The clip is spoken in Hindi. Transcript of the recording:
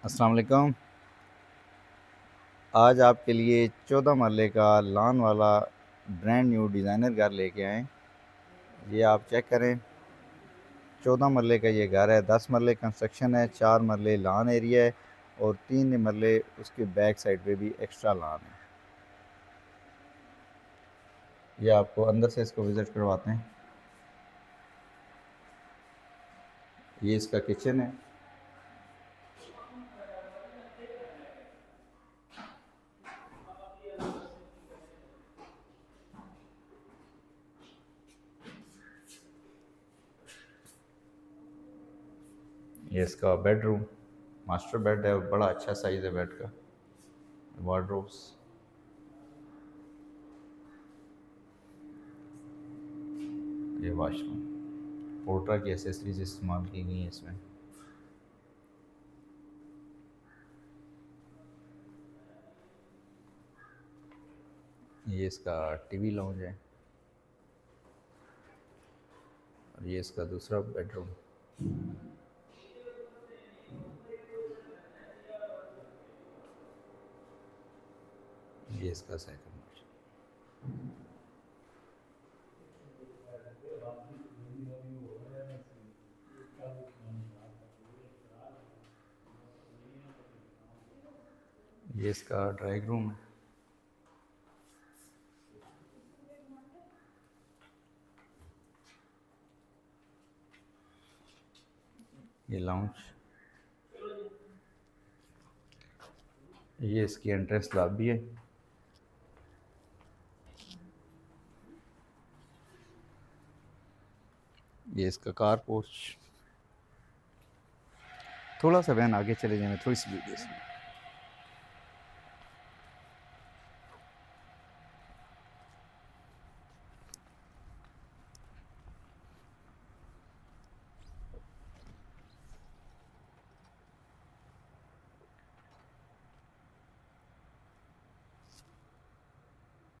अस्सलाम वालेकुम। आज आपके लिए 14 मरले का लॉन वाला ब्रांड न्यू डिज़ाइनर घर लेके आए। ये आप चेक करें। 14 मरले का ये घर है। 10 मरले कंस्ट्रक्शन है, 4 मरले लॉन एरिया है और 3 मरले उसके बैक साइड पे भी एक्स्ट्रा लॉन है। ये आपको अंदर से इसको विज़िट करवाते हैं। ये इसका किचन है। ये इसका बेडरूम, मास्टर बेड है, बड़ा अच्छा साइज़ है बेड का। वार्डरोब्स, ये वाशरूम, पोर्ट्रा की एसेसरीज इस्तेमाल की गई हैं इसमें। ये इसका टीवी लॉन्ज है और ये इसका दूसरा बेडरूम। ये इसका सेकंड। ये इसका ड्राइंग रूम है। ये लाउंज, ये इसकी एंट्रेंस लॉबी है। ये इसका कार पोर्च। थोड़ा सा वैन आगे चले जाएंगे, थोड़ी सी वीडियो।